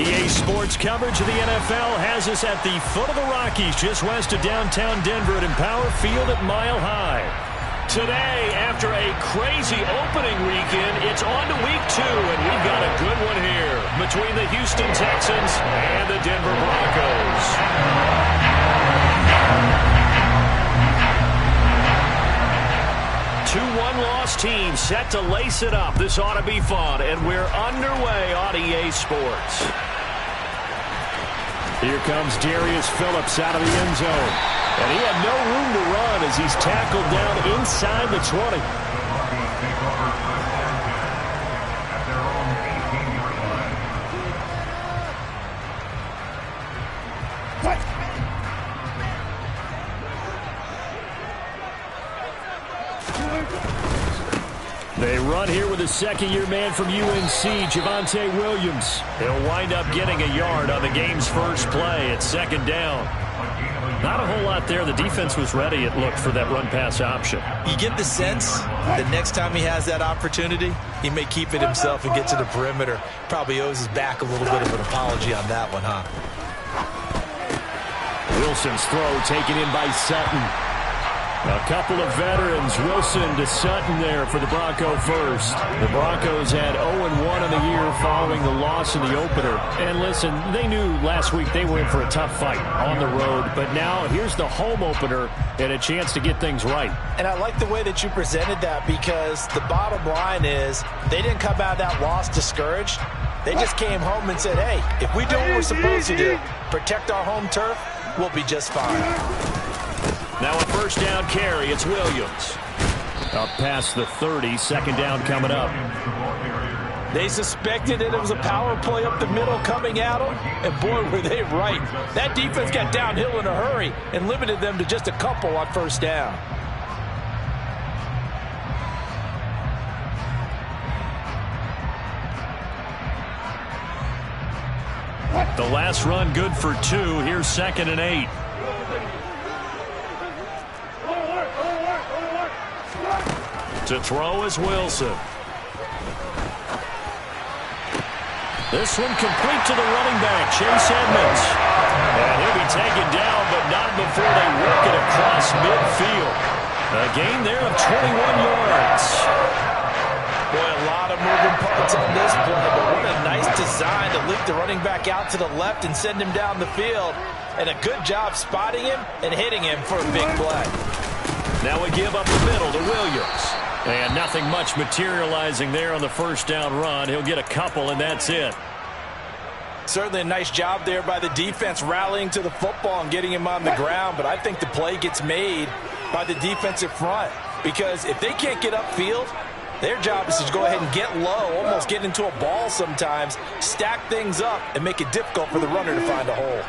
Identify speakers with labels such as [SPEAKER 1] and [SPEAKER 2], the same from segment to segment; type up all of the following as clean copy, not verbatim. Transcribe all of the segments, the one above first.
[SPEAKER 1] EA Sports coverage of the NFL has us at the foot of the Rockies, just west of downtown Denver at Empower Field at Mile High. Today, after a crazy opening weekend, it's on to week 2, and we've got a good one here between the Houston Texans and the Denver Broncos. Two one-loss teams set to lace it up. This ought to be fun, and we're underway on EA Sports. Here comes Darius Phillips out of the end zone. And he had no room to run as he's tackled down inside the 20. They run here with a second-year man from UNC, Javonte Williams. He'll wind up getting a yard on the game's first play at second down. Not a whole lot there. The defense was ready, it looked, for that run-pass option.
[SPEAKER 2] You get the sense that next time he has that opportunity, he may keep it himself and get to the perimeter. Probably owes his back a little bit of an apology on that one, huh?
[SPEAKER 1] Wilson's throw taken in by Sutton. A couple of veterans, Wilson to Sutton there for the Bronco first. The Broncos had 0-1 in the year following the loss in the opener. And listen, they knew last week they were in for a tough fight on the road. But now here's the home opener and a chance to get things right.
[SPEAKER 3] And I like the way that you presented that, because the bottom line is they didn't come out of that loss discouraged. They just came home and said, hey, if we do what we're supposed to do, protect our home turf, we'll be just fine.
[SPEAKER 1] Now a first down carry, it's Williams. Up past the 30, second down coming up.
[SPEAKER 3] They suspected that it was a power play up the middle coming at them, and boy, were they right. That defense got downhill in a hurry and limited them to just a couple on first down.
[SPEAKER 1] The last run good for 2. Here's 2nd and 8. To throw is Wilson. This one complete to the running back, Chase Edmonds. And he'll be taken down, but not before they work it across midfield. A gain there of 21 yards.
[SPEAKER 3] Boy, a lot of moving parts on this play, but what a nice design to leak the running back out to the left and send him down the field. And a good job spotting him and hitting him for a big play.
[SPEAKER 1] Now we give up the middle to Williams. And nothing much materializing there on the first down run. He'll get a couple, and that's it.
[SPEAKER 3] Certainly a nice job there by the defense rallying to the football and getting him on the ground. But I think the play gets made by the defensive front, because if they can't get upfield, their job is to go ahead and get low, almost get into a ball sometimes, stack things up, and make it difficult for the runner to find a hole.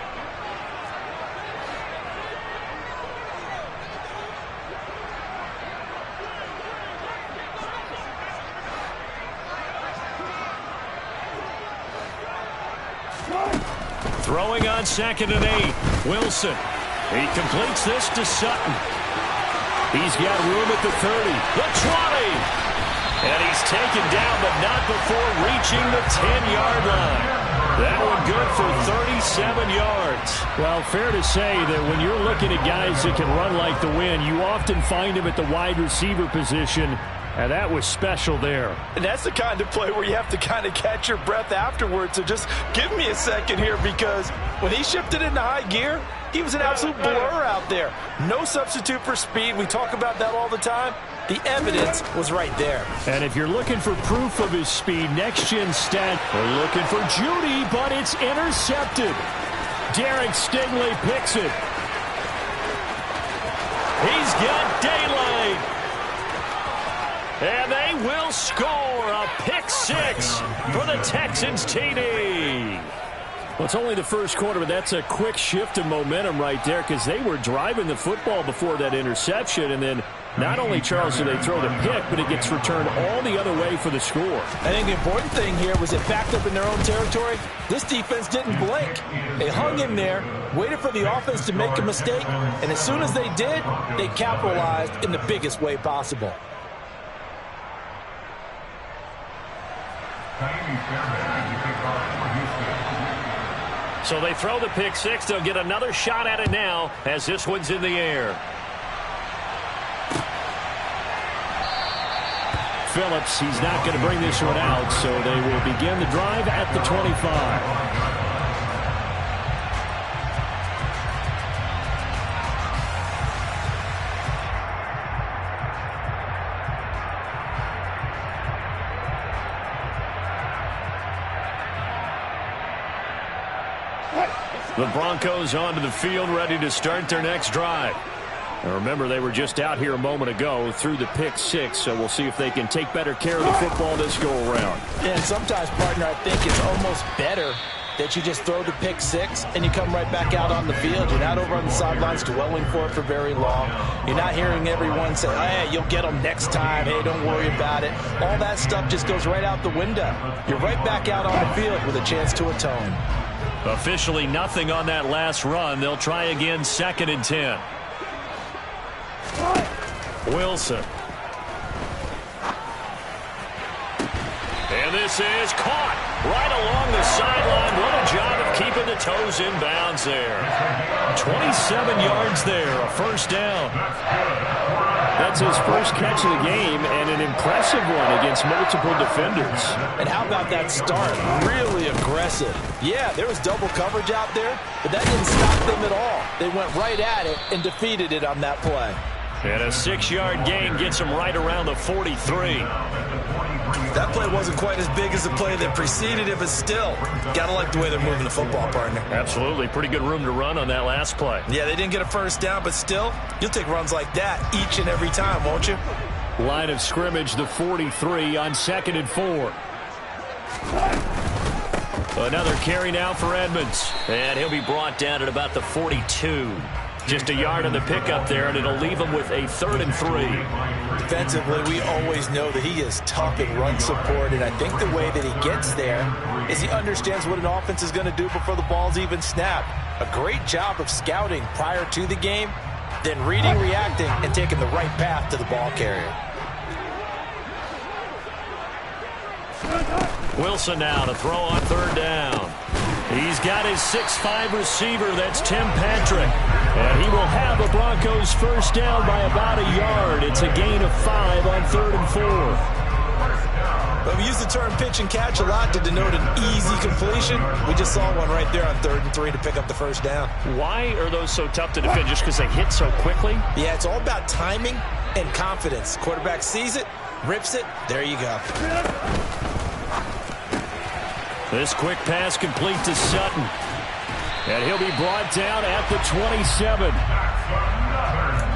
[SPEAKER 1] Throwing on 2nd and 8. Wilson. He completes this to Sutton. He's got room at the 30. The 20. And he's taken down, but not before reaching the 10-yard line. That one good for 37 yards. Well, fair to say that when you're looking at guys that can run like the wind, you often find them at the wide receiver position. And that was special there.
[SPEAKER 3] And that's the kind of play where you have to kind of catch your breath afterwards. So just give me a second here, because when he shifted into high gear, he was an absolute blur out there. No substitute for speed. We talk about that all the time. The evidence was right there.
[SPEAKER 1] And if you're looking for proof of his speed, next-gen stat, we're looking for Judy, but it's intercepted. Derek Stingley picks it. He's got daylight. And they will score a pick 6 for the Texans TD. Well, it's only the first quarter, but that's a quick shift of momentum right there, because they were driving the football before that interception. And then not only, Charles, do they throw the pick, but it gets returned all the other way for the score.
[SPEAKER 3] I think the important thing here was it backed up in their own territory. This defense didn't blink. They hung in there, waited for the offense to make a mistake, and as soon as they did, they capitalized in the biggest way possible.
[SPEAKER 1] So they throw the pick six. They'll get another shot at it now as this one's in the air. Phillips, he's not going to bring this one out, so they will begin the drive at the 25. The Broncos onto the field, ready to start their next drive. Now remember, they were just out here a moment ago through the pick six, so we'll see if they can take better care of the football this go-around.
[SPEAKER 3] Yeah, and sometimes, partner, I think it's almost better that you just throw the pick six and you come right back out on the field. You're not over on the sidelines dwelling for it for very long. You're not hearing everyone say, hey, you'll get them next time. Hey, don't worry about it. All that stuff just goes right out the window. You're right back out on the field with a chance to atone.
[SPEAKER 1] Officially nothing on that last run. They'll try again, 2nd and 10. Wilson. And this is caught right along the sideline. What a job of keeping the toes in bounds there. 27 yards there, a first down. That's his first catch of the game, and an impressive one against multiple defenders.
[SPEAKER 3] And how about that start? Really aggressive. Yeah, there was double coverage out there, but that didn't stop them at all. They went right at it and defeated it on that play.
[SPEAKER 1] And a 6-yard gain gets him right around the 43.
[SPEAKER 2] That play wasn't quite as big as the play that preceded it, but still, gotta like the way they're moving the football, partner.
[SPEAKER 1] Absolutely. Pretty good room to run on that last play.
[SPEAKER 2] Yeah, they didn't get a first down, but still, you'll take runs like that each and every time, won't you?
[SPEAKER 1] Line of scrimmage, the 43 on 2nd and 4. Another carry now for Edmonds. And he'll be brought down at about the 42. Just a yard on the pickup there, and it'll leave him with a 3rd and 3.
[SPEAKER 2] Defensively, we always know that he is tough in run support, and I think the way that he gets there is he understands what an offense is going to do before the ball's even snapped. A great job of scouting prior to the game, then reading, reacting, and taking the right path to the ball carrier.
[SPEAKER 1] Wilson now to throw on 3rd down. He's got his 6'5" receiver. That's Tim Patrick. And he will have the Broncos first down by about a yard. It's a gain of 5 on 3rd and 4.
[SPEAKER 2] But we use the term pitch and catch a lot to denote an easy completion. We just saw one right there on 3rd and 3 to pick up the first down.
[SPEAKER 1] Why are those so tough to defend? Just because they hit so quickly?
[SPEAKER 2] Yeah, it's all about timing and confidence. Quarterback sees it, rips it, there you go.
[SPEAKER 1] This quick pass complete to Sutton. And he'll be brought down at the 27.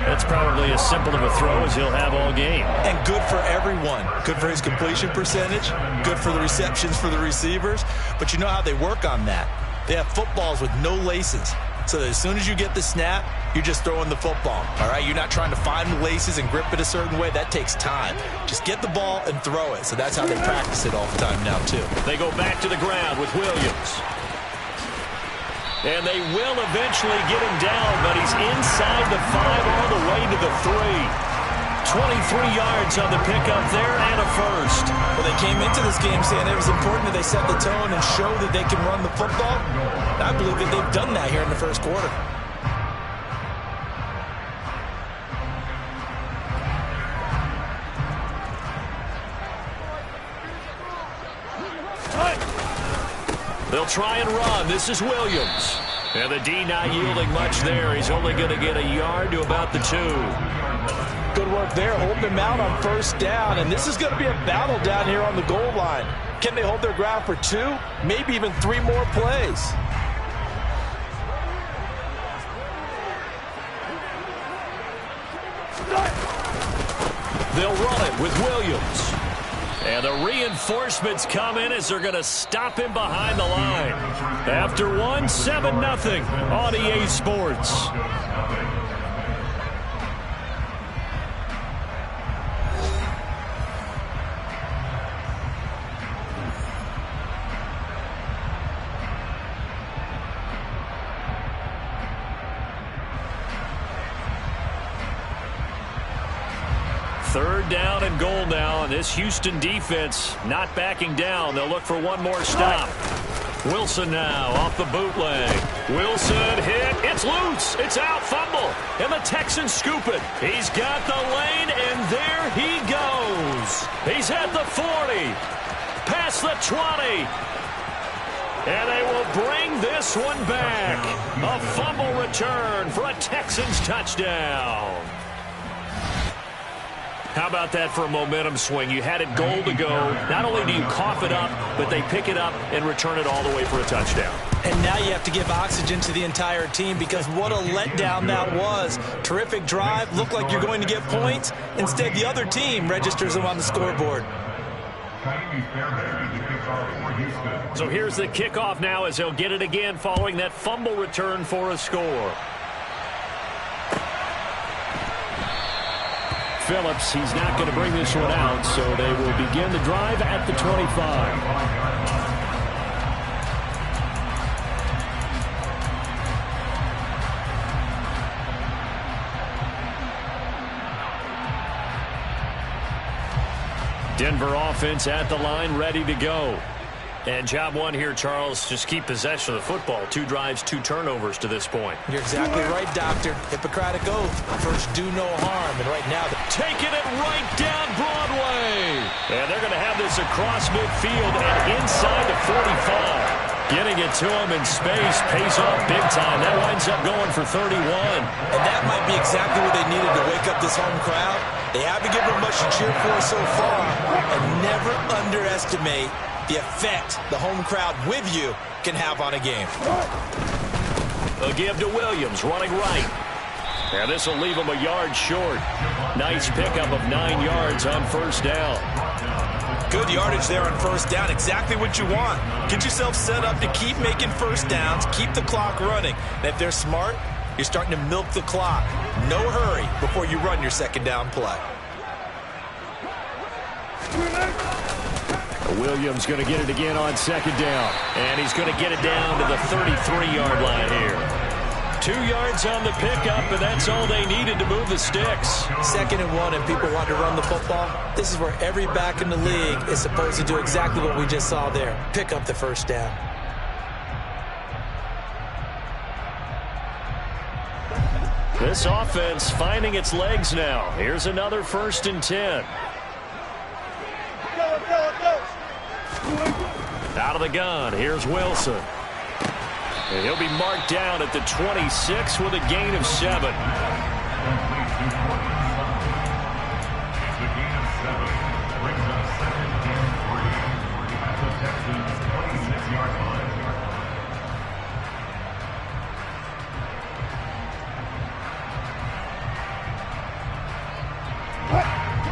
[SPEAKER 1] That's probably as simple of a throw as he'll have all game.
[SPEAKER 2] And good for everyone. Good for his completion percentage. Good for the receptions for the receivers. But you know how they work on that. They have footballs with no laces. So that as soon as you get the snap, you're just throwing the football. All right, you're not trying to find the laces and grip it a certain way. That takes time. Just get the ball and throw it. So that's how they practice it all the time now, too.
[SPEAKER 1] They go back to the ground with Williams. And they will eventually get him down, but he's inside the 5 all the way to the 3. 23 yards on the pickup there and a first.
[SPEAKER 2] Well, they came into this game saying it was important that they set the tone and show that they can run the football. I believe that they've done that here in the first quarter.
[SPEAKER 1] They'll try and run. This is Williams. And the D not yielding much there. He's only going to get a yard to about the 2.
[SPEAKER 3] Good work there, holding them out on first down. And this is going to be a battle down here on the goal line. Can they hold their ground for 2, maybe even 3 more plays?
[SPEAKER 1] They'll run it with Williams. And the reinforcements come in as they're going to stop him behind the line. After 1, 7-0 on EA Sports. Third down and goal now, and this Houston defense not backing down. They'll look for one more stop. Wilson now off the bootleg. Wilson hit. It's loose. It's out. Fumble. And the Texans scoop it. He's got the lane, and there he goes. He's at the 40. Past the 20. And they will bring this one back. A fumble return for a Texans touchdown. How about that for a momentum swing? You had it goal to go. Not only do you cough it up, but they pick it up and return it all the way for a touchdown.
[SPEAKER 3] And now you have to give oxygen to the entire team because what a letdown that was. Terrific drive. Looked like you're going to get points. Instead, the other team registers them on the scoreboard.
[SPEAKER 1] So here's the kickoff now as they'll get it again following that fumble return for a score. Phillips, he's not going to bring this one out, so they will begin the drive at the 25. Denver offense at the line, ready to go. And job one here, Charles, just keep possession of the football. 2 drives, 2 turnovers to this point.
[SPEAKER 3] You're exactly right, Doctor. Hippocratic oath. First, do no harm. And right now,
[SPEAKER 1] taking it right down Broadway. And they're going to have this across midfield and inside the 45. Getting it to him in space pays off big time. That winds up going for 31.
[SPEAKER 3] And that might be exactly what they needed to wake up this home crowd. They haven't given them much to cheer for so far. And never underestimate the effect the home crowd with you can have on a game.
[SPEAKER 1] A give to Williams, running right. And this will leave him a yard short. Nice pickup of 9 yards on first down.
[SPEAKER 3] Good yardage there on first down. Exactly what you want. Get yourself set up to keep making first downs, keep the clock running. And if they're smart, you're starting to milk the clock. No hurry before you run your second down play.
[SPEAKER 1] Williams going to get it again on second down. And he's going to get it down to the 33-yard line here. 2 yards on the pickup, and that's all they needed to move the sticks.
[SPEAKER 3] 2nd and 1, and people want to run the football. This is where every back in the league is supposed to do exactly what we just saw there. Pick up the first down.
[SPEAKER 1] This offense finding its legs now. Here's another 1st and 10. Out of the gun, here's Wilson. And he'll be marked down at the 26 with a gain of 7.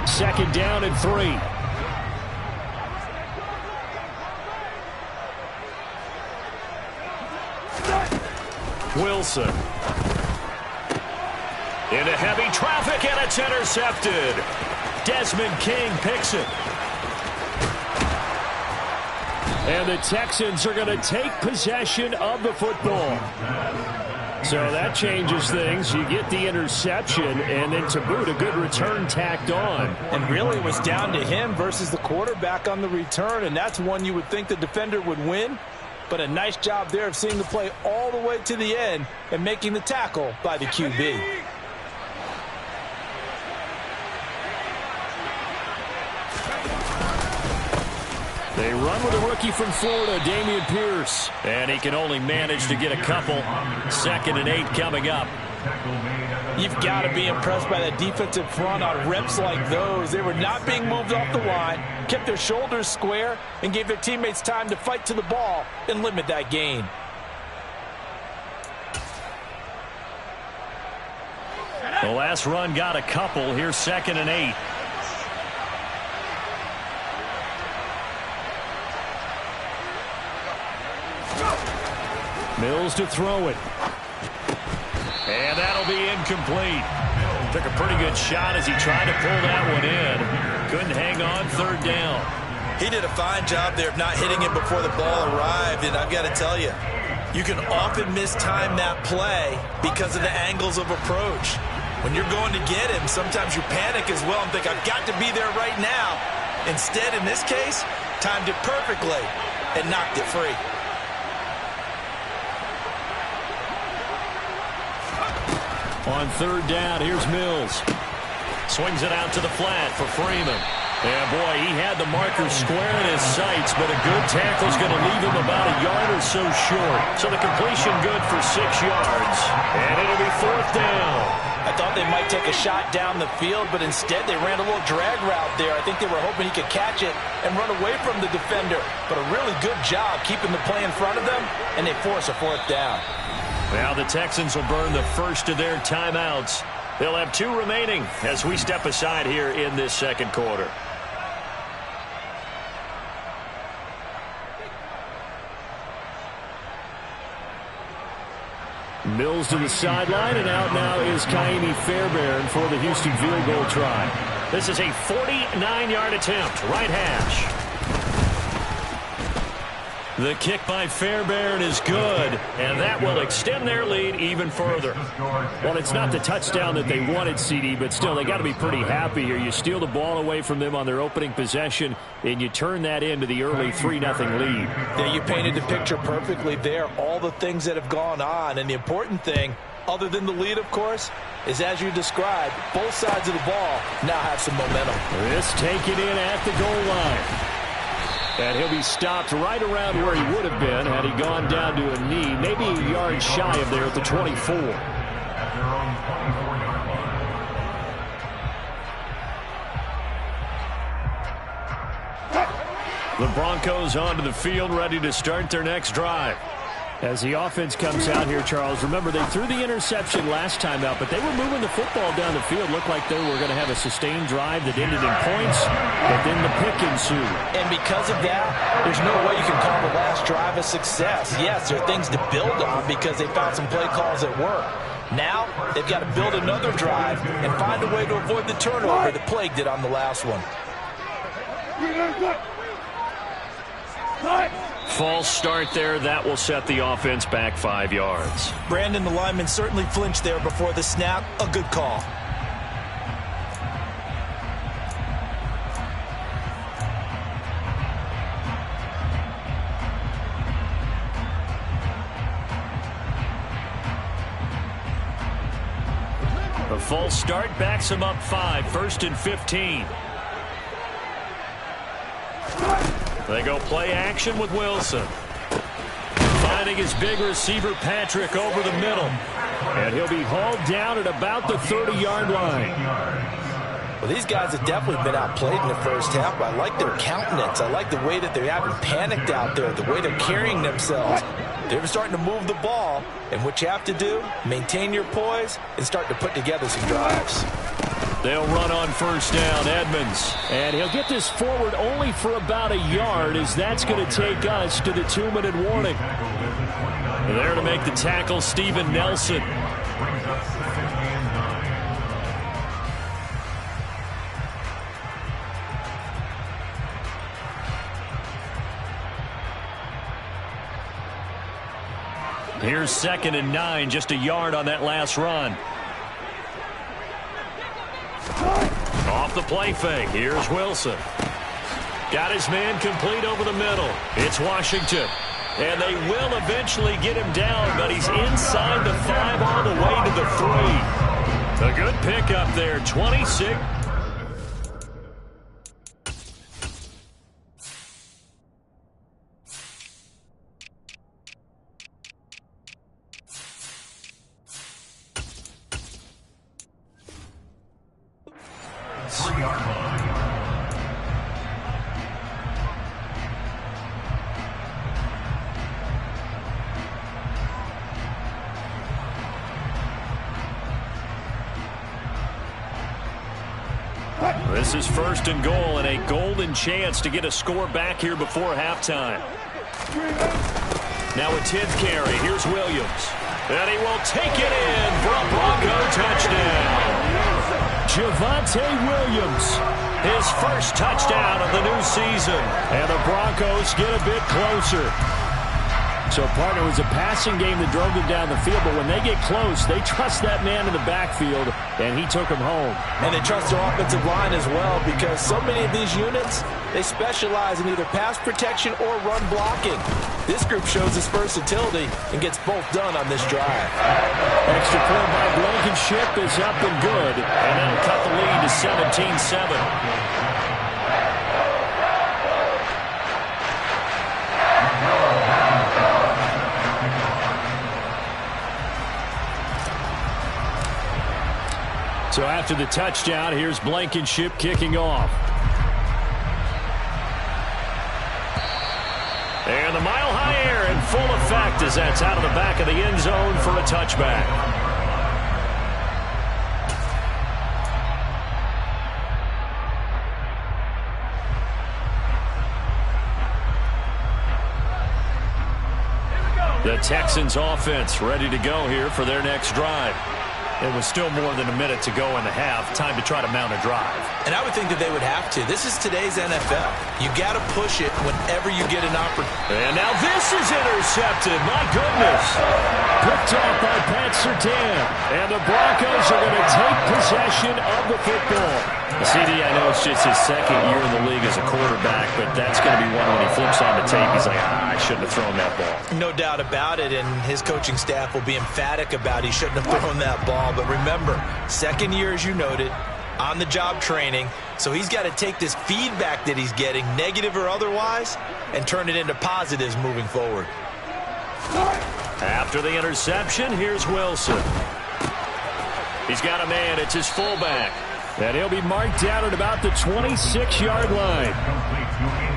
[SPEAKER 1] Second down and 3. Wilson. Into heavy traffic, and it's intercepted. Desmond King picks it. And the Texans are going to take possession of the football. So that changes things. You get the interception, and then to boot, a good return tacked on.
[SPEAKER 3] And really, it was down to him versus the quarterback on the return, and that's one you would think the defender would win. But a nice job there of seeing the play all the way to the end and making the tackle by the QB.
[SPEAKER 1] They run with a rookie from Florida, Dameon Pierce. And he can only manage to get a couple. 2nd and 8 coming up.
[SPEAKER 3] You've got to be impressed by that defensive front on reps like those. They were not being moved off the line, kept their shoulders square, and gave their teammates time to fight to the ball and limit that gain.
[SPEAKER 1] The last run got a couple. Here's 2nd and 8. Mills to throw it. And that'll be incomplete. Took a pretty good shot as he tried to pull that one in. Couldn't hang on 3rd down.
[SPEAKER 3] He did a fine job there of not hitting it before the ball arrived, and I've got to tell you, you can often mistime that play because of the angles of approach. When you're going to get him, sometimes you panic as well and think, I've got to be there right now. Instead, in this case, timed it perfectly and knocked it free.
[SPEAKER 1] On third down, here's Mills. Swings it out to the flat for Freeman. Yeah, boy, he had the marker square in his sights, but a good tackle's going to leave him about a yard or so short. So the completion good for 6 yards, and it'll be fourth down.
[SPEAKER 3] I thought they might take a shot down the field, but instead they ran a little drag route there. I think they were hoping he could catch it and run away from the defender. But a really good job keeping the play in front of them, and they force a fourth down.
[SPEAKER 1] Now the Texans will burn the first of their timeouts. They'll have 2 remaining as we step aside here in this second quarter. Mills to the sideline, and out now is Kaimi Fairbairn for the Houston field goal try. This is a 49-yard attempt, right hash. The kick by Fairbairn is good, and that will extend their lead even further. Well, it's not the touchdown that they wanted, CD, but still, they got to be pretty happy here. You steal the ball away from them on their opening possession, and you turn that into the early 3-0 lead.
[SPEAKER 3] Yeah, you painted the picture perfectly there. All the things that have gone on, and the important thing, other than the lead, of course, is as you described, both sides of the ball now have some momentum.
[SPEAKER 1] This taken in at the goal line. And he'll be stopped right around where he would have been had he gone down to a knee, maybe a yard shy of there at the 24. The Broncos onto the field, ready to start their next drive. As the offense comes out here, Charles, remember they threw the interception last time out, but they were moving the football down the field. Looked like they were going to have a sustained drive that ended in points, but then the pick ensued.
[SPEAKER 3] And because of that, there's no way you can call the last drive a success. Yes, there are things to build on because they found some play calls that work. Now, they've got to build another drive and find a way to avoid the turnover that plagued it on the last one.
[SPEAKER 1] False start there. That will set the offense back 5 yards.
[SPEAKER 3] Brandon, the lineman certainly flinched there before the snap. A good call.
[SPEAKER 1] A false start backs him up 5, 1st and 15. They go play action with Wilson. Finding his big receiver, Patrick, over the middle. And he'll be hauled down at about the 30-yard line.
[SPEAKER 3] Well, these guys have definitely been outplayed in the first half, but I like their countenance. I like the way that they haven't panicked out there, the way they're carrying themselves. They're starting to move the ball, and what you have to do, maintain your poise and start to put together some drives.
[SPEAKER 1] They'll run on first down, Edmonds. And he'll get this forward only for about a yard, as that's going to take us to the 2-minute warning. There to make the tackle, Steven Nelson. Here's 2nd and 9, just a yard on that last run. Off the play fake. Here's Wilson. Got his man complete over the middle. It's Washington. And they will eventually get him down, but he's inside the 5 all the way to the 3. A good pickup there, 26. This is 1st and goal and a golden chance to get a score back here before halftime. Now a 10th carry. Here's Williams. And he will take it in for a Bronco touchdown. Javonte Williams, his first touchdown of the new season. And the Broncos get a bit closer. So, partner, it was a passing game that drove them down the field, but when they get close, they trust that man in the backfield, and he took them home.
[SPEAKER 3] And they trust their offensive line as well, because so many of these units, They specialize in either pass protection or run blocking. This group shows its versatility and gets both done on this drive.
[SPEAKER 1] Extra point by Blankenship is up and good, and that'll cut the lead to 17-7. So after the touchdown, here's Blankenship kicking off. And the mile-high air in full effect as that's out of the back of the end zone for a touchback. The Texans offense ready to go here for their next drive. It was still more than a minute to go in the half. Time to try to mount a drive.
[SPEAKER 3] And I would think that they would have to. This is today's NFL. You got to push it whenever you get an opportunity.
[SPEAKER 1] And now this is intercepted. My goodness. Picked off by Pat Surtain. And the Broncos are going to take possession of the football. CD, I know it's just his second year in the league as a quarterback, but that's going to be one when he flips on the tape. He's like, I shouldn't have thrown that ball.
[SPEAKER 3] No doubt about it, and his coaching staff will be emphatic about he shouldn't have thrown that ball. But remember, second year, as you noted, on-the-job training, so he's got to take this feedback that he's getting, negative or otherwise, and turn it into positives moving forward.
[SPEAKER 1] After the interception, here's Wilson. He's got a man. It's his fullback. And he'll be marked down at about the 26-yard line.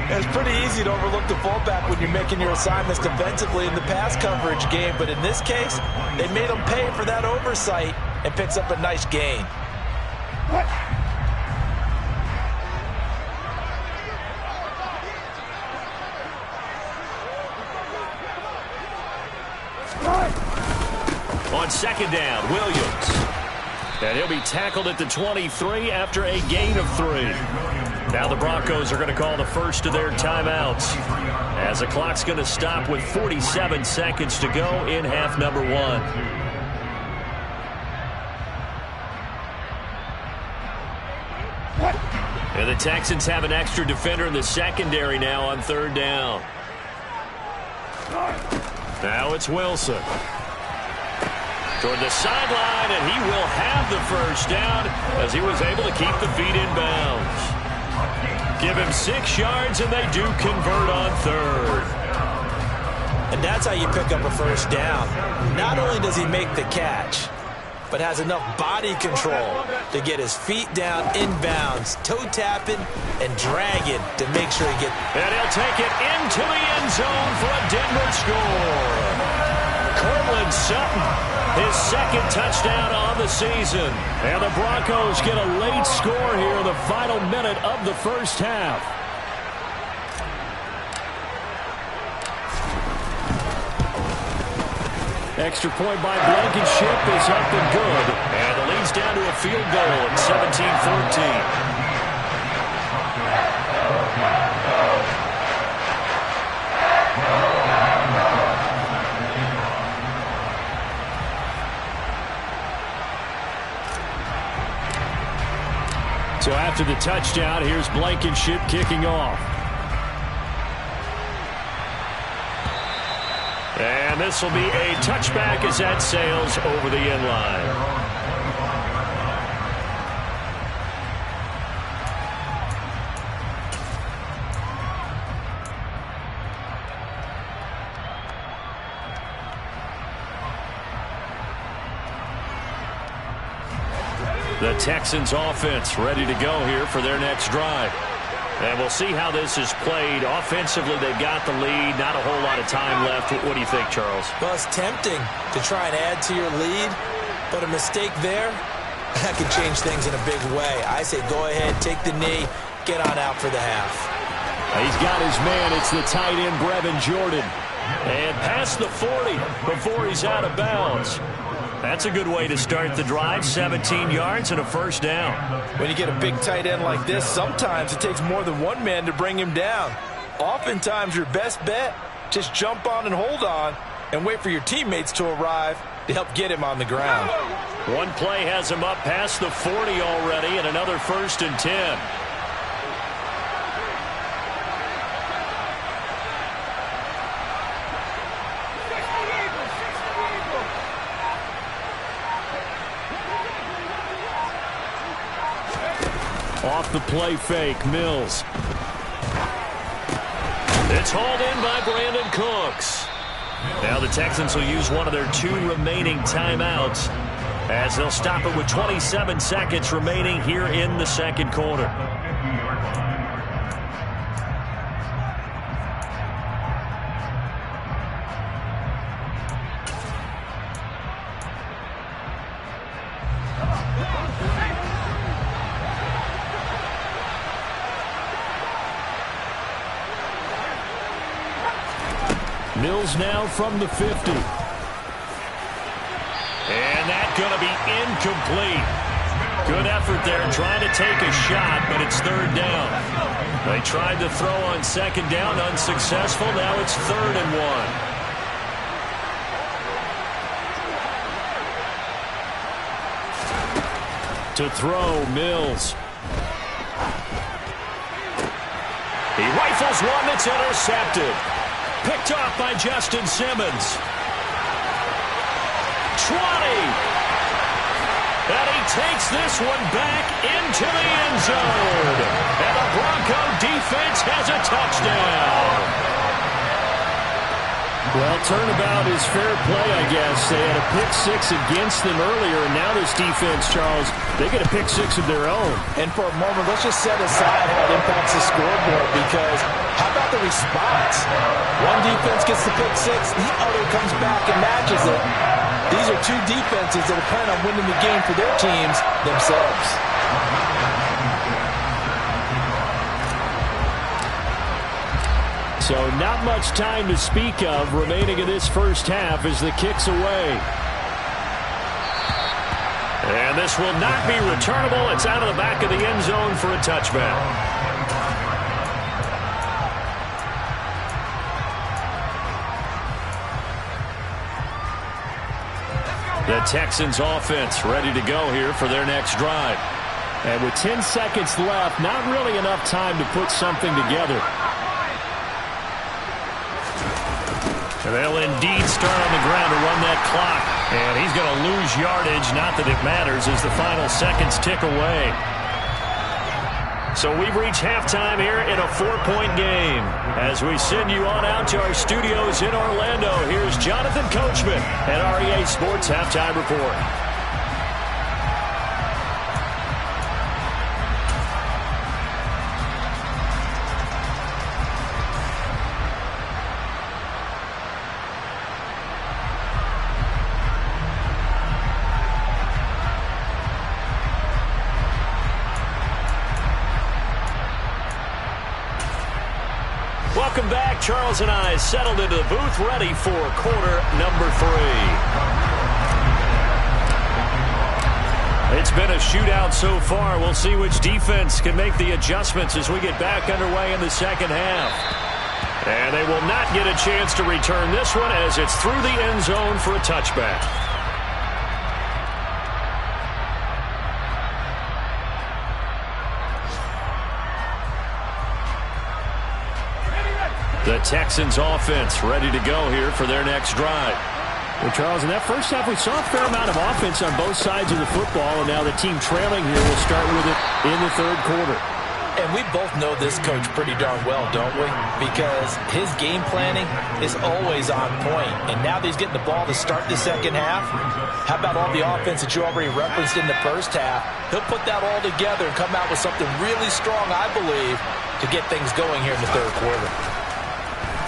[SPEAKER 3] It's pretty easy to overlook the fullback when you're making your assignments defensively in the pass coverage game. But in this case, they made him pay for that oversight and picks up a nice gain.
[SPEAKER 1] On second down, Williams. And he'll be tackled at the 23 after a gain of 3. Now the Broncos are going to call the first of their timeouts, as the clock's going to stop with 47 seconds to go in half number 1. And the Texans have an extra defender in the secondary now on third down. Now it's Wilson. Toward the sideline, and he will have the first down as he was able to keep the feet in bounds. Give him 6 yards, and they do convert on third.
[SPEAKER 3] And that's how you pick up a first down. Not only does he make the catch, but has enough body control to get his feet down in bounds, toe tapping and dragging to make sure he gets.
[SPEAKER 1] And he'll take it into the end zone for a Denver score. Cortland Sutton, his second touchdown on the season. And the Broncos get a late score here in the final minute of the first half. Extra point by Blankenship is up and good. And the lead's down to a field goal at 17-14. So after the touchdown, here's Blankenship kicking off. And this will be a touchback as that sails over the end line. The Texans offense ready to go here for their next drive. And we'll see how this is played. Offensively, they've got the lead. Not a whole lot of time left. What do you think, Charles?
[SPEAKER 3] Well, it's tempting to try and add to your lead, but a mistake there, that could change things in a big way. I say go ahead, take the knee, get on out for the half.
[SPEAKER 1] He's got his man. It's the tight end, Brevin Jordan. And past the 40 before he's out of bounds. That's a good way to start the drive, 17 yards and a first down.
[SPEAKER 3] When you get a big tight end like this, sometimes it takes more than one man to bring him down. Oftentimes, your best bet, just jump on and hold on and wait for your teammates to arrive to help get him on the ground.
[SPEAKER 1] One play has him up past the 40 already, and another 1st and 10. Off the play fake, Mills. It's hauled in by Brandon Cooks. Now the Texans will use one of their 2 remaining timeouts as they'll stop it with 27 seconds remaining here in the second quarter. Mills now from the 50. And that's going to be incomplete. Good effort there trying to take a shot, but it's third down. They tried to throw on second down, unsuccessful. Now it's 3rd and 1. To throw, Mills. He rifles one that's intercepted. Picked off by Justin Simmons. 20. And he takes this one back into the end zone. And the Bronco defense has a touchdown. Well, turnabout is fair play, I guess. They had a pick 6 against them earlier, and now this defense, Charles, they get a pick 6 of their own.
[SPEAKER 3] And for a moment, let's just set aside how it impacts the scoreboard, because how about the response? One defense gets the pick 6, the other comes back and matches it. These are 2 defenses that are planning on winning the game for their teams themselves.
[SPEAKER 1] So not much time to speak of remaining in this first half as the kick's away. And this will not be returnable. It's out of the back of the end zone for a touchback. The Texans offense ready to go here for their next drive. And with 10 seconds left, not really enough time to put something together. And they'll indeed start on the ground to run that clock. And he's going to lose yardage. Not that it matters as the final seconds tick away. So we've reached halftime here in a 4-point game. As we send you on out to our studios in Orlando, here's Jonathan Coachman at REA Sports Halftime Report. Welcome back. Charles and I settled into the booth, ready for quarter number 3. It's been a shootout so far. We'll see which defense can make the adjustments as we get back underway in the second half. And they will not get a chance to return this one as it's through the end zone for a touchback. The Texans offense ready to go here for their next drive. Well, Charles, in that first half, we saw a fair amount of offense on both sides of the football, and now the team trailing here will start with it in the third quarter.
[SPEAKER 3] And we both know this coach pretty darn well, don't we? Because his game planning is always on point. And now that he's getting the ball to start the second half, how about all the offense that you already referenced in the first half? He'll put that all together and come out with something really strong, I believe, to get things going here in the third quarter.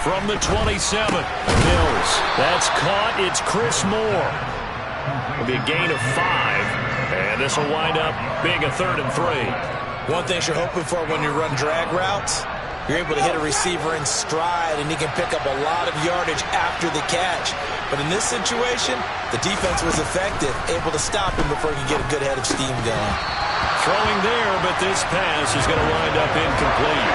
[SPEAKER 1] From the 27, Mills. That's caught. It's Chris Moore. It'll be a gain of 5. And this will wind up being a 3rd and 3.
[SPEAKER 3] One thing you're hoping for when you run drag routes, you're able to hit a receiver in stride, and he can pick up a lot of yardage after the catch. But in this situation, the defense was effective, able to stop him before he could get a good head of steam going.
[SPEAKER 1] Throwing there, but this pass is going to wind up incomplete.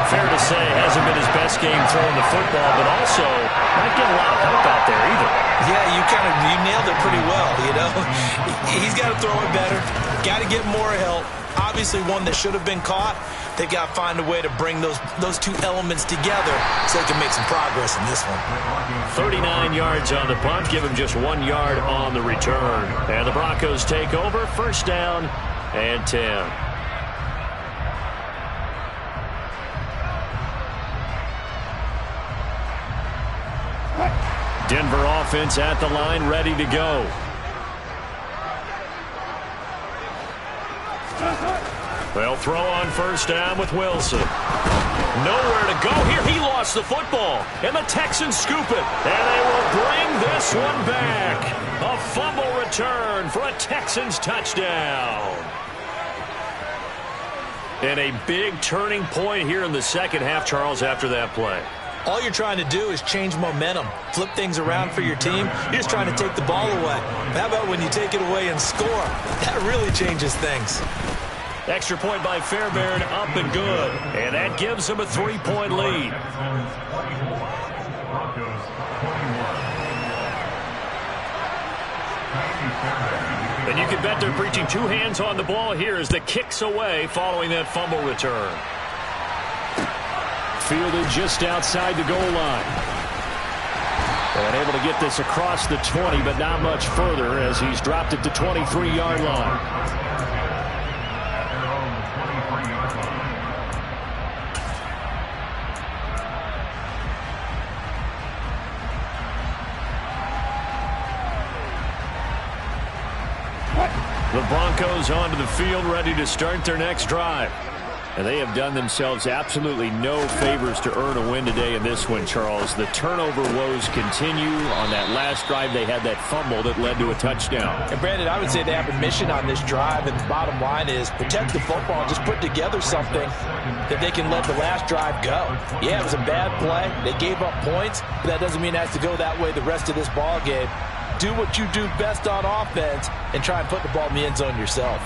[SPEAKER 1] Fair to say, hasn't been his best game throwing the football, but also not getting a lot of help out there either.
[SPEAKER 3] Yeah, you nailed it pretty well, you know. He's got to throw it better, got to get more help. Obviously one that should have been caught. They've got to find a way to bring those 2 elements together so they can make some progress in this one.
[SPEAKER 1] 39 yards on the punt, give him just 1 yard on the return. And the Broncos take over, first down and 10. Denver offense at the line, ready to go. They'll throw on first down with Wilson. Nowhere to go here. He lost the football, and the Texans scoop it. And they will bring this one back. A fumble return for a Texans touchdown. And a big turning point here in the second half, Charles, after that play.
[SPEAKER 3] All you're trying to do is change momentum, flip things around for your team. You're just trying to take the ball away. But how about when you take it away and score? That really changes things.
[SPEAKER 1] Extra point by Fairbairn, up and good. And that gives them a 3-point lead. And you can bet they're preaching two hands on the ball here as the kick's away following that fumble return. Fielded just outside the goal line. And able to get this across the 20, but not much further as he's dropped it to 23-yard line. The Broncos onto the field, ready to start their next drive. And they have done themselves absolutely no favors to earn a win today in this one, Charles. The turnover woes continue. On that last drive, they had that fumble that led to a touchdown.
[SPEAKER 3] And Brandon, I would say they have a mission on this drive, and the bottom line is protect the football and just put together something that they can let the last drive go. Yeah, it was a bad play. They gave up points, but that doesn't mean it has to go that way the rest of this ball game. Do what you do best on offense and try and put the ball in the end zone yourself.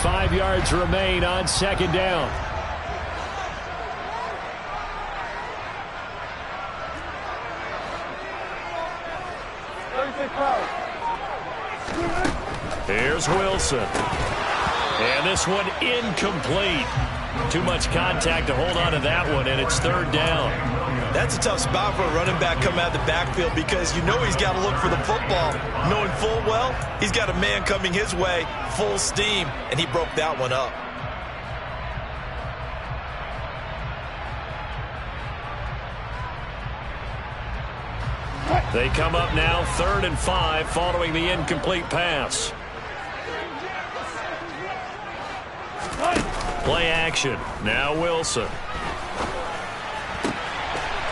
[SPEAKER 1] 5 yards remain on second down. Here's Wilson. And this one incomplete. Too much contact to hold on to that one, and it's third down.
[SPEAKER 2] That's a tough spot for a running back coming out of the backfield because you know he's got to look for the football, knowing full well he's got a man coming his way, full steam, and he broke that one up.
[SPEAKER 1] They come up now 3rd and 5 following the incomplete pass. Play action. Now Wilson.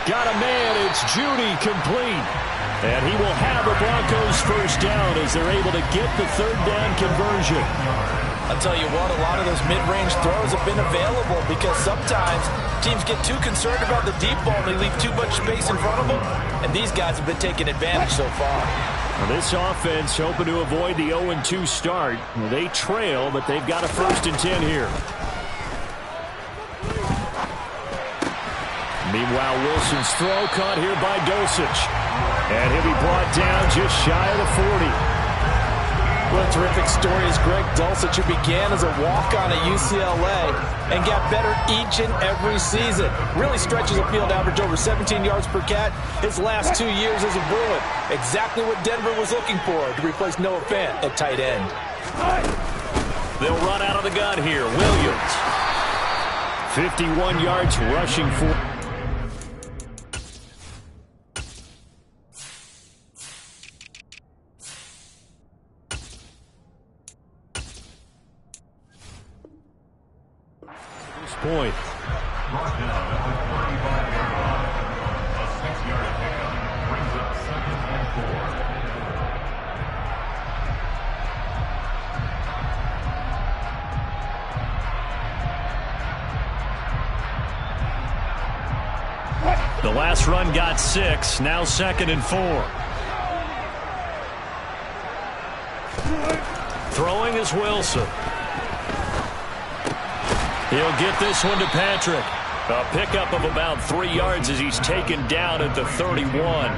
[SPEAKER 1] Got a man. It's Judy complete. And he will have the Broncos first down as they're able to get the third down conversion.
[SPEAKER 3] I'll tell you what, a lot of those mid-range throws have been available because sometimes teams get too concerned about the deep ball and they leave too much space in front of them. And these guys have been taking advantage so far.
[SPEAKER 1] Now this offense hoping to avoid the 0-2 start. They trail, but they've got a 1st and 10 here. Meanwhile, Wilson's throw caught here by Dulcich. And he'll be brought down just shy of the 40.
[SPEAKER 3] What a terrific story is Greg Dulcich, who began as a walk-on at UCLA and got better each and every season. Really stretches a field average over 17 yards per catch his last 2 years as a Bruin. Exactly what Denver was looking for to replace Noah Fant at tight end.
[SPEAKER 1] They'll run out of the gun here. Williams. 51 yards rushing for. Point. The last run got 6, now 2nd and 4. Throwing is Wilson. He'll get this one to Patrick. A pickup of about 3 yards as he's taken down at the 31.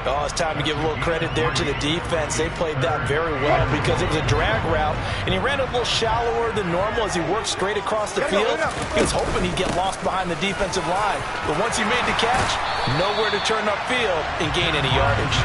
[SPEAKER 3] Oh, it's time to give a little credit there to the defense. They played that very well because it was a drag route, and he ran a little shallower than normal as he worked straight across the field. He was hoping he'd get lost behind the defensive line. But once he made the catch, nowhere to turn upfield and gain any yardage.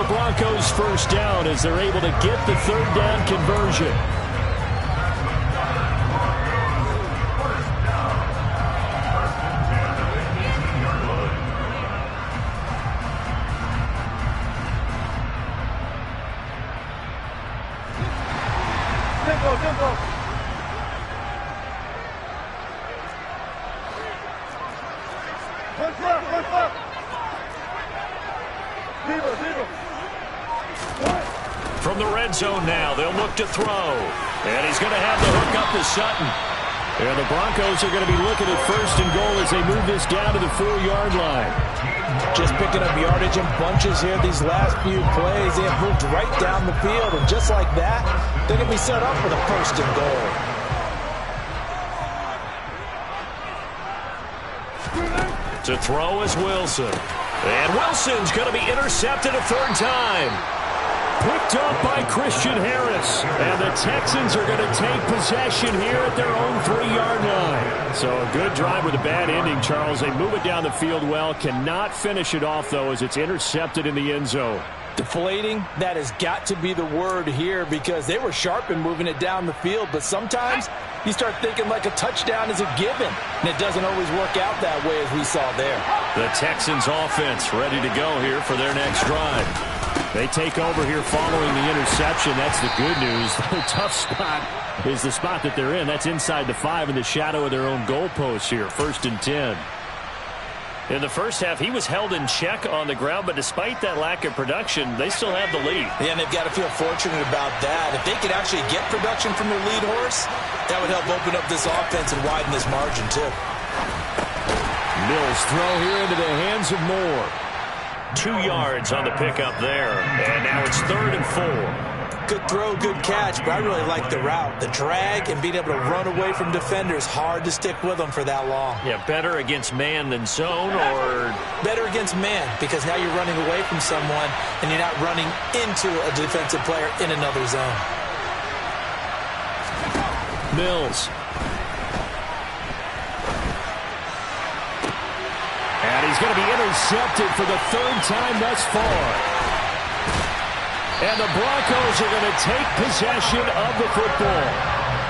[SPEAKER 1] the Broncos first down as they're able to get the third down conversion. From the red zone now, they'll look to throw. And he's going to have the hook up to Sutton. And the Broncos are going to be looking at first and goal as they move this down to the 4-yard line.
[SPEAKER 3] Just picking up yardage in bunches here these last few plays. They have moved right down the field. And just like that, they're going to be set up for the first and goal.
[SPEAKER 1] To throw is Wilson. And Wilson's going to be intercepted a third time. Picked up by Christian Harris. And the Texans are going to take possession here at their own 3-yard line. So a good drive with a bad ending, Charles. They move it down the field well. Cannot finish it off, though, as it's intercepted in the end zone.
[SPEAKER 3] Deflating, that has got to be the word here because they were sharp in moving it down the field. But sometimes you start thinking like a touchdown is a given. And it doesn't always work out that way as we saw there.
[SPEAKER 1] The Texans offense ready to go here for their next drive. They take over here following the interception. That's the good news. The tough spot is the spot that they're in. That's inside the 5 in the shadow of their own goalpost here. 1st and 10. In the first half, he was held in check on the ground, but despite that lack of production, they still have the lead.
[SPEAKER 3] Yeah, and they've got to feel fortunate about that. If they could actually get production from their lead horse, that would help open up this offense and widen this margin, too.
[SPEAKER 1] Mills throw here into the hands of Moore. 2 yards on the pickup there, and now it's 3rd and 4.
[SPEAKER 3] Good throw, good catch, but I really like the route. The drag and being able to run away from defenders, hard to stick with them for that long.
[SPEAKER 1] Yeah, better against man than zone, or?
[SPEAKER 3] Better against man, because now you're running away from someone and you're not running into a defensive player in another zone.
[SPEAKER 1] Mills. And he's going to be intercepted for the 3rd time thus far. And the Broncos are going to take possession of the football.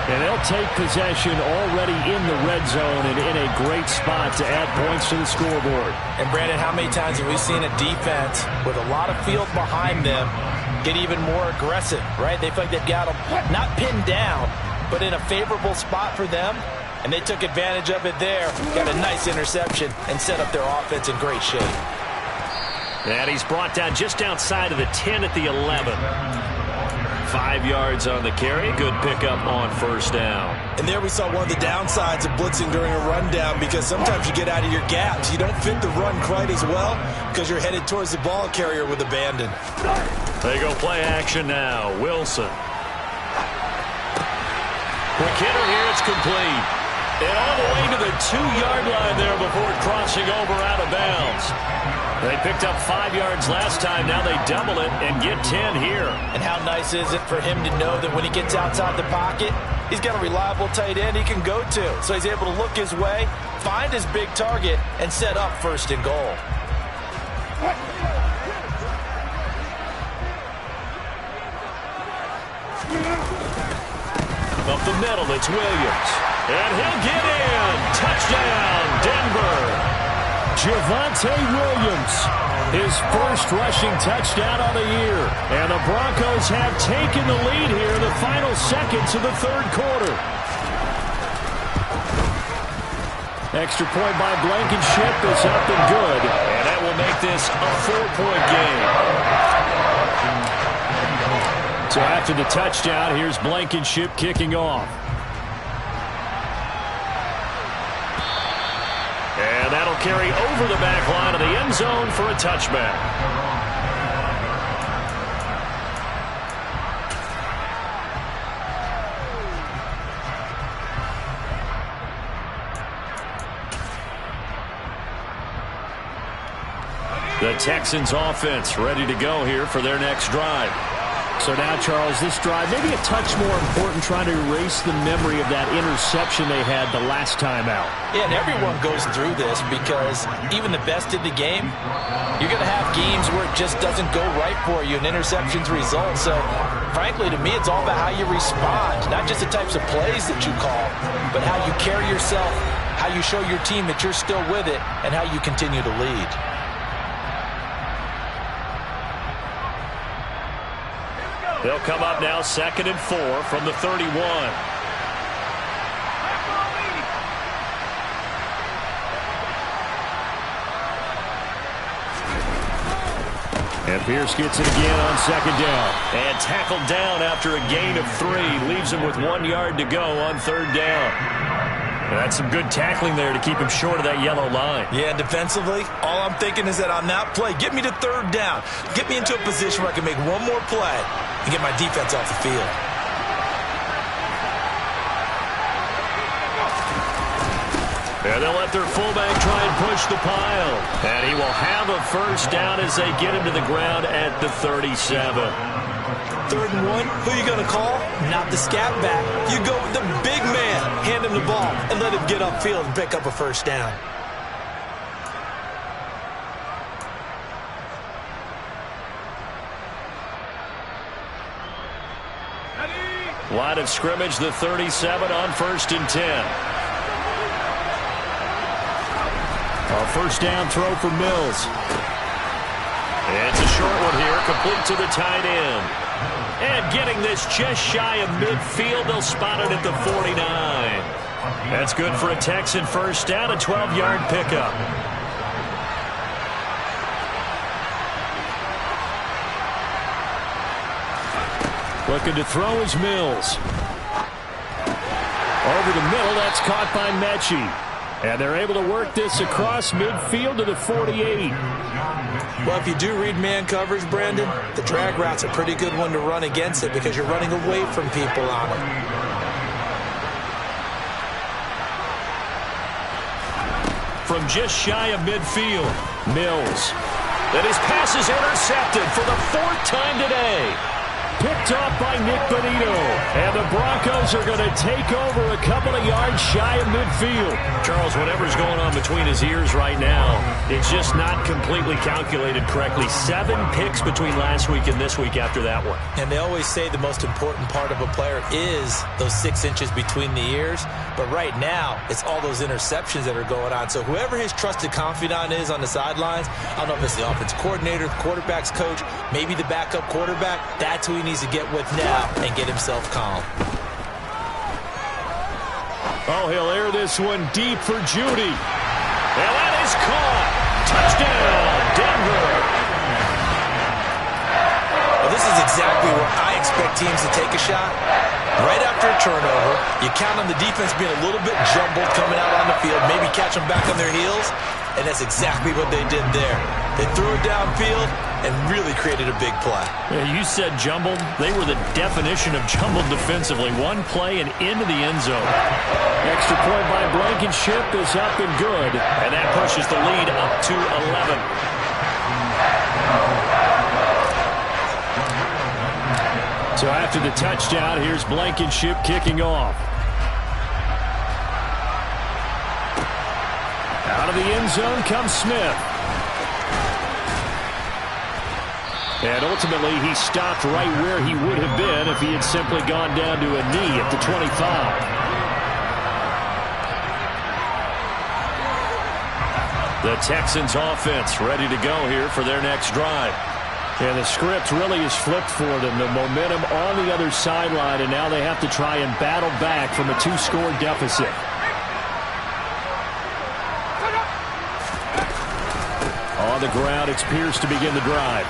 [SPEAKER 1] And they'll take possession already in the red zone and in a great spot to add points to the scoreboard.
[SPEAKER 3] And, Brandon, how many times have we seen a defense with a lot of field behind them get even more aggressive, right? They feel like they've got them not pinned down, but in a favorable spot for them. And they took advantage of it there. Got a nice interception and set up their offense in great shape.
[SPEAKER 1] And he's brought down just outside of the 10 at the 11. 5 yards on the carry. Good pickup on first down.
[SPEAKER 3] And there we saw one of the downsides of blitzing during a rundown because sometimes you get out of your gaps. You don't fit the run quite as well because you're headed towards the ball carrier with abandon.
[SPEAKER 1] They go play action now. Wilson. Quick hitter here. It's complete. And all the way to the 2-yard line there before crossing over out of bounds. They picked up 5 yards last time. Now they double it and get 10 here.
[SPEAKER 3] And how nice is it for him to know that when he gets outside the pocket, he's got a reliable tight end he can go to. So he's able to look his way, find his big target, and set up 1st and goal.
[SPEAKER 1] Up the middle, it's Williams. And he'll get in. Touchdown, Denver. Javonte Williams, his first rushing touchdown of the year. And the Broncos have taken the lead here in the final seconds of the 3rd quarter. Extra point by Blankenship is up and good. And that will make this a 4-point game. So after the touchdown, here's Blankenship kicking off. And that'll carry over the back line of the end zone for a touchback. The Texans offense ready to go here for their next drive. So now, Charles, this drive maybe a touch more important, trying to erase the memory of that interception they had the last time out.
[SPEAKER 3] Yeah, and everyone goes through this because even the best in the game, you're going to have games where it just doesn't go right for you and interceptions result. So, frankly, to me, it's all about how you respond, not just the types of plays that you call, but how you carry yourself, how you show your team that you're still with it, and how you continue to lead.
[SPEAKER 1] They'll come up now 2nd and 4 from the 31. And Pierce gets it again on 2nd down. And tackled down after a gain of 3. Leaves him with 1 yard to go on 3rd down. That's some good tackling there to keep him short of that yellow line.
[SPEAKER 3] Yeah, defensively, all I'm thinking is that on that play, get me to 3rd down. Get me into a position where I can make one more play and get my defense off the field.
[SPEAKER 1] And they'll let their fullback try and push the pile. And he will have a 1st down as they get him to the ground at the 37.
[SPEAKER 3] 3rd and 1, who you going to call? Not the scat back. You go with the big man, hand him the ball, and let him get upfield and pick up a 1st down.
[SPEAKER 1] Line of scrimmage, the 37 on 1st and 10. A 1st down throw for Mills. It's a short one here, complete to the tight end. And getting this just shy of midfield, they'll spot it at the 49. That's good for a Texan 1st down, a 12-yard pickup. Looking to throw is Mills. Over the middle, that's caught by Mechie. And they're able to work this across midfield to the 48.
[SPEAKER 3] Well, if you do read man coverage, Brandon, the drag route's a pretty good one to run against it because you're running away from people on it.
[SPEAKER 1] From just shy of midfield, Mills. And his pass is intercepted for the 4th time today. Picked off by Nick Bonito. And the Broncos are going to take over a couple of yards shy of midfield. Charles, whatever's going on between his ears right now, it's just not completely calculated correctly. 7 picks between last week and this week after that one.
[SPEAKER 3] And they always say the most important part of a player is those 6 inches between the ears. But right now, it's all those interceptions that are going on. So whoever his trusted confidant is on the sidelines, I don't know if it's the offensive coordinator, the quarterback's coach, maybe the backup quarterback, that's who he needs to get with now and get himself calm.
[SPEAKER 1] Oh, he'll air this one deep for Judy. And that is caught. Touchdown, Denver.
[SPEAKER 3] Well, this is exactly where I expect teams to take a shot. Right after a turnover, you count on the defense being a little bit jumbled coming out on the field, maybe catch them back on their heels, and that's exactly what they did there. They threw it downfield and really created a big play.
[SPEAKER 1] Yeah, you said jumbled. They were the definition of jumbled defensively. One play and into the end zone. Extra point by Blankenship is up and good. And that pushes the lead up to 11. So after the touchdown, here's Blankenship kicking off. Out of the end zone comes Smith. And ultimately, he stopped right where he would have been if he had simply gone down to a knee at the 25. The Texans offense ready to go here for their next drive. And the script really is flipped for them. The momentum on the other sideline, and now they have to try and battle back from a 2-score deficit. On the ground, it's Pierce to begin the drive.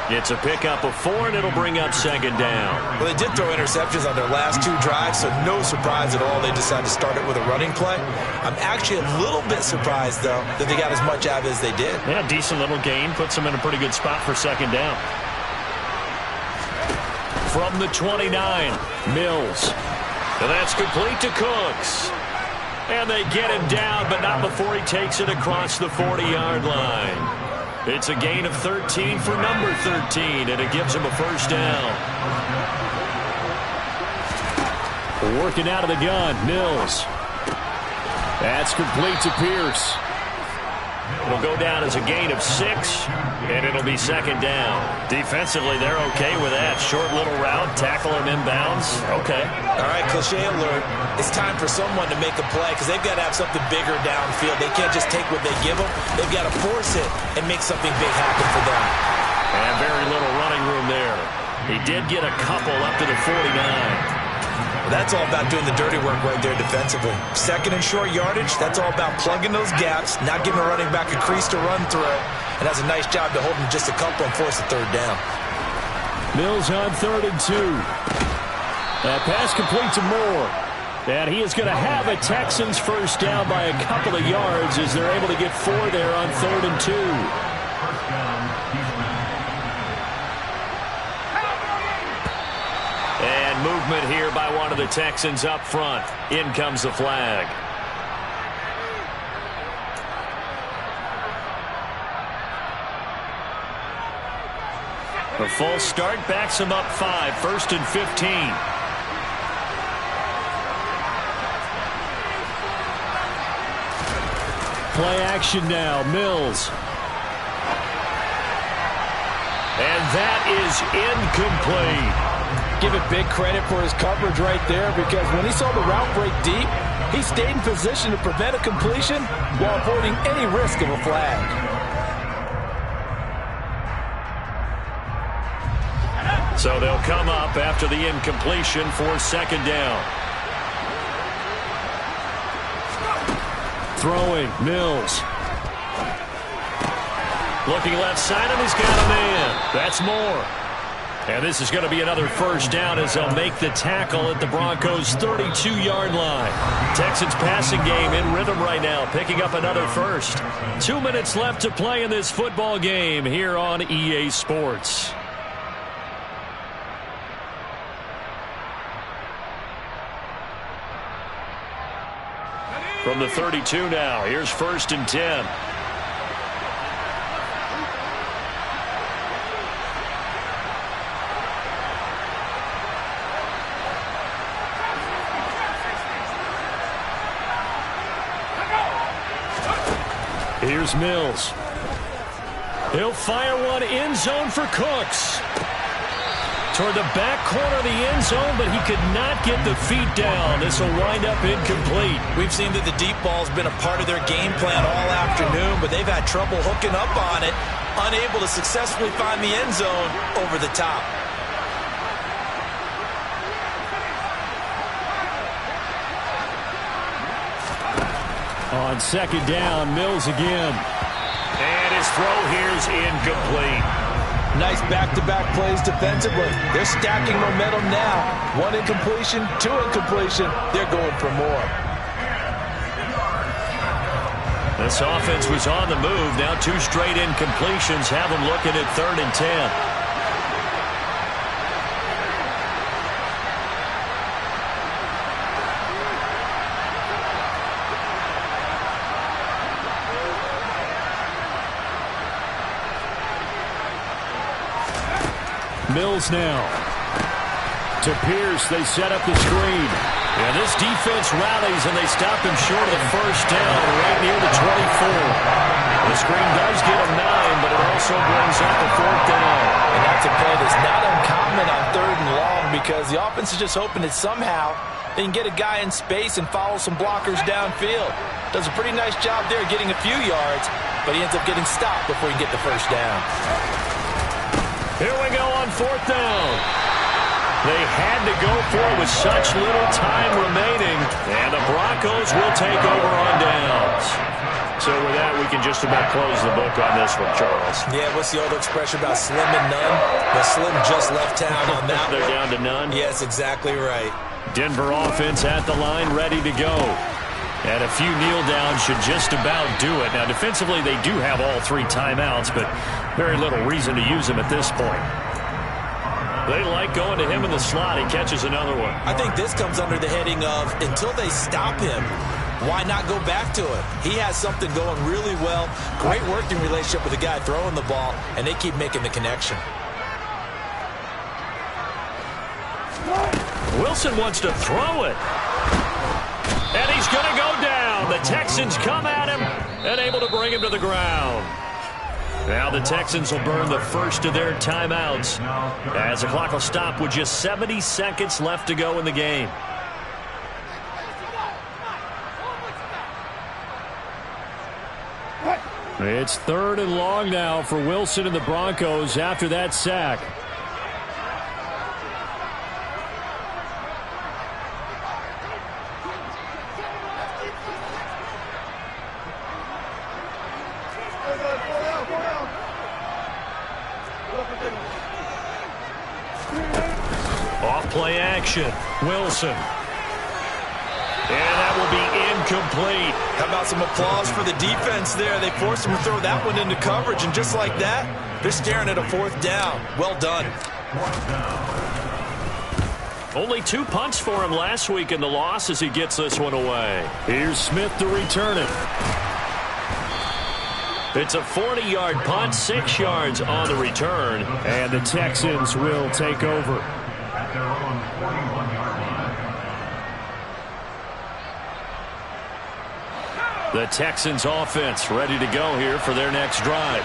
[SPEAKER 1] It's a pickup of 4, and it'll bring up 2nd down.
[SPEAKER 3] Well, they did throw interceptions on their last 2 drives, so no surprise at all they decided to start it with a running play. I'm actually a little bit surprised, though, that they got as much out of it as they did.
[SPEAKER 1] Yeah, decent little gain. Puts them in a pretty good spot for 2nd down. From the 29, Mills. And that's complete to Cooks. And they get him down, but not before he takes it across the 40-yard line. It's a gain of 13 for number 13, and it gives him a first down. Working out of the gun, Mills. That's complete to Pierce. It'll go down as a gain of 6, and it'll be second down. Defensively, they're okay with that. Short little route, tackle him inbounds. Okay.
[SPEAKER 3] All right, cliche alert. It's time for someone to make a play because they've got to have something bigger downfield. They can't just take what they give them. They've got to force it and make something big happen for them.
[SPEAKER 1] And very little running room there. He did get a couple up to the 49.
[SPEAKER 3] That's all about doing the dirty work right there defensively. Second and short yardage, that's all about plugging those gaps, not giving a running back a crease to run through, and that's a nice job to hold him just a couple and force a third down.
[SPEAKER 1] Mills on 3rd and 2. That pass complete to Moore. And he is going to have a Texans first down by a couple of yards as they're able to get 4 there on 3rd and 2. And movement here by one of the Texans up front. In comes the flag. A false start backs him up 5. 1st and 15. Play action now. Mills. And that is incomplete.
[SPEAKER 3] Give it big credit for his coverage right there because when he saw the route break deep, he stayed in position to prevent a completion while avoiding any risk of a flag.
[SPEAKER 1] So they'll come up after the incompletion for second down. Throwing, Mills. Looking left side, and he's got a man. That's Moore. And this is going to be another first down as they'll make the tackle at the Broncos' 32-yard line. Texans passing game in rhythm right now, picking up another first. 2 minutes left to play in this football game here on EA Sports. From the 32 now, here's 1st and 10. Here's Mills. He'll fire one end zone for Cooks. Toward the back corner of the end zone, but he could not get the feet down. This will wind up incomplete.
[SPEAKER 3] We've seen that the deep ball's been a part of their game plan all afternoon, but they've had trouble hooking up on it, unable to successfully find the end zone over the top.
[SPEAKER 1] On second down, Mills again. And his throw here's incomplete.
[SPEAKER 3] Nice back-to-back plays defensively. They're stacking momentum now. 1 incompletion, 2 incompletion. They're going for more.
[SPEAKER 1] This offense was on the move. Now 2 straight incompletions have them looking at 3rd and 10. Mills now. To Pierce, they set up the screen. And this defense rallies, and they stop him short of the first down right near the 24. The screen does get him 9, but it also brings up the 4th down.
[SPEAKER 3] And that's a play that's not uncommon on 3rd and long because the offense is just hoping that somehow they can get a guy in space and follow some blockers downfield. Does a pretty nice job there getting a few yards, but he ends up getting stopped before he can get the first down.
[SPEAKER 1] Here we go on 4th down. They had to go for it with such little time remaining, and the Broncos will take over on downs. So with that, we can just about close the book on this one, Charles.
[SPEAKER 3] Yeah, what's the old expression about slim and none? Well, Slim just left town on that
[SPEAKER 1] They're down to none?
[SPEAKER 3] Yes, exactly right.
[SPEAKER 1] Denver offense at the line, ready to go. And a few kneel downs should just about do it. Now, defensively, they do have all 3 timeouts, but very little reason to use them at this point. They like going to him in the slot. He catches another one.
[SPEAKER 3] I think this comes under the heading of until they stop him, why not go back to it? He has something going really well. Great working relationship with the guy throwing the ball, and they keep making the connection.
[SPEAKER 1] Wilson wants to throw it. And he's going to go down. The Texans come at him and able to bring him to the ground. Now the Texans will burn the first of their timeouts as the clock will stop with just 70 seconds left to go in the game. It's 3rd and long now for Wilson and the Broncos after that sack. Off-play action. Wilson. And that will be incomplete.
[SPEAKER 3] How about some applause for the defense there? They forced him to throw that one into coverage, and just like that, they're staring at a 4th down. Well done.
[SPEAKER 1] Only 2 punts for him last week in the loss as he gets this one away. Here's Smith to return it. It's a 40-yard punt, 6 yards on the return, and the Texans will take over. The Texans offense ready to go here for their next drive.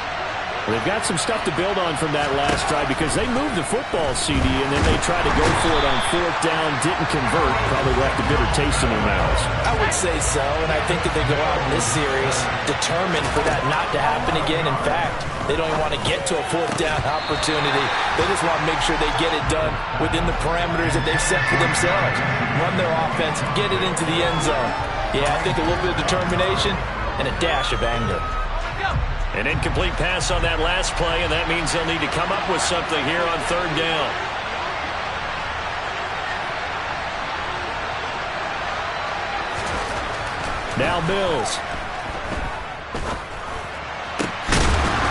[SPEAKER 1] They've got some stuff to build on from that last drive because they moved the football, CD, and then they tried to go for it on 4th down, didn't convert, probably left a bitter taste in their mouths.
[SPEAKER 3] I would say so, and I think that they go out in this series determined for that not to happen again. In fact, they don't even want to get to a 4th down opportunity. They just want to make sure they get it done within the parameters that they've set for themselves. Run their offense, get it into the end zone. Yeah, I think a little bit of determination and a dash of anger.
[SPEAKER 1] An incomplete pass on that last play, and that means they'll need to come up with something here on 3rd down. Now Mills.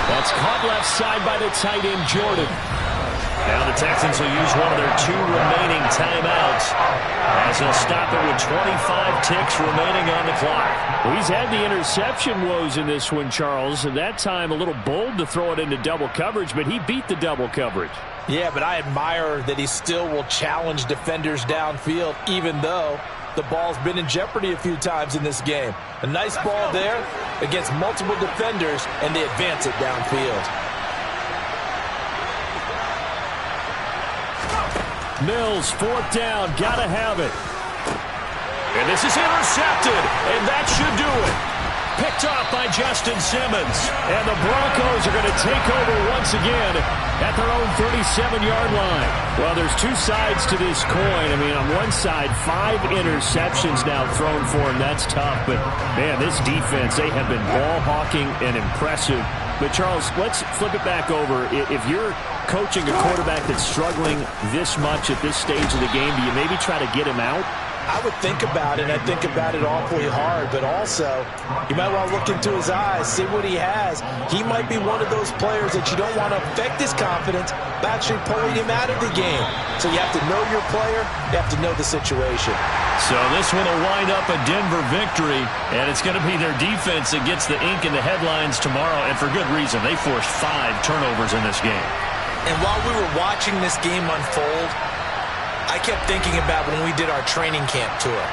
[SPEAKER 1] That's caught left side by the tight end, Jordan. Now the Texans will use one of their 2 remaining timeouts as they'll stop it with 25 ticks remaining on the clock.
[SPEAKER 4] Well, he's had the interception woes in this one, Charles, and that time a little bold to throw it into double coverage, but he beat the double coverage.
[SPEAKER 3] Yeah, but I admire that he still will challenge defenders downfield, even though the ball's been in jeopardy a few times in this game. A nice ball there against multiple defenders, and they advance it downfield.
[SPEAKER 4] Mills, 4th down, gotta have it.
[SPEAKER 1] And this is intercepted, and that should do it. Picked off by Justin Simmons.
[SPEAKER 4] And the Broncos are going to take over once again at their own 37-yard line. Well, there's 2 sides to this coin. I mean, on one side, 5 interceptions now thrown for him. That's tough. But, man, this defense, they have been ball hawking and impressive. But, Charles, let's flip it back over. If you're coaching a quarterback that's struggling this much at this stage of the game, do you maybe try to get him out?
[SPEAKER 3] I would think about it, and I think about it awfully hard, but also you might want to look into his eyes, see what he has. He might be one of those players that you don't want to affect his confidence by actually pulling him out of the game. So you have to know your player, you have to know the situation.
[SPEAKER 1] So this one will wind up a Denver victory, and it's going to be their defense that gets the ink in the headlines tomorrow, and for good reason. They forced 5 turnovers in this game.
[SPEAKER 3] And while we were watching this game unfold, I kept thinking about when we did our training camp tour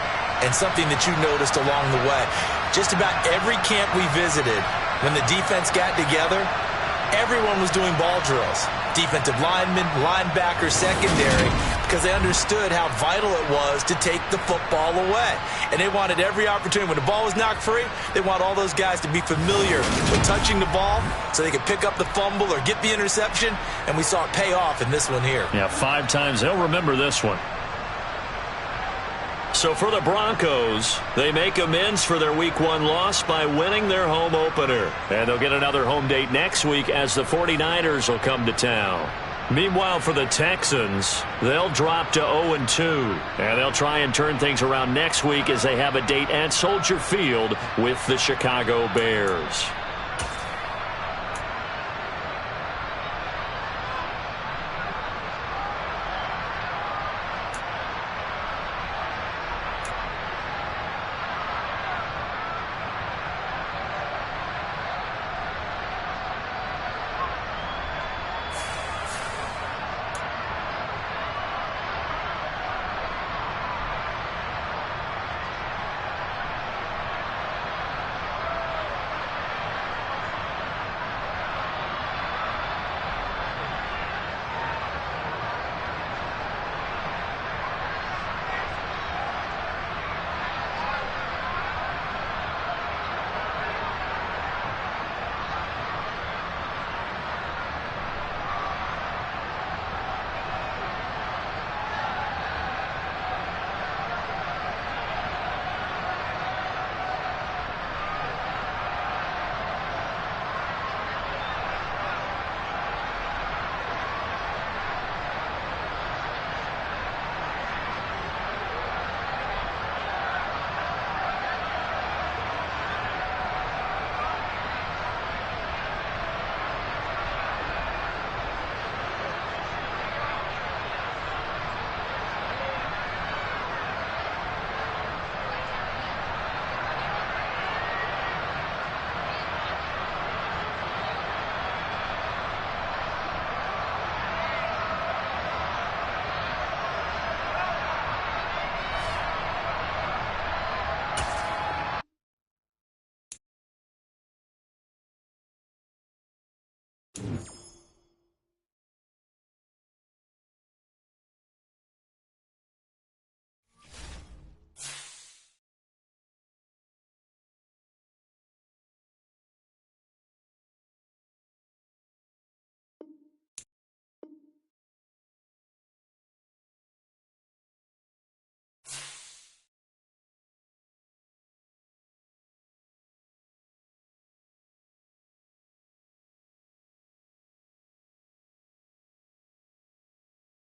[SPEAKER 3] and something that you noticed along the way. Just about every camp we visited, when the defense got together, everyone was doing ball drills. Defensive linemen, linebackers, secondary, because they understood how vital it was to take the football away. And they wanted every opportunity. When the ball was knocked free, they want all those guys to be familiar with touching the ball so they could pick up the fumble or get the interception. And we saw it pay off in this one here.
[SPEAKER 1] Yeah, 5 times. They'll remember this one. So for the Broncos, they make amends for their Week 1 loss by winning their home opener. And they'll get another home date next week as the 49ers will come to town. Meanwhile, for the Texans, they'll drop to 0-2. And they'll try and turn things around next week as they have a date at Soldier Field with the Chicago Bears.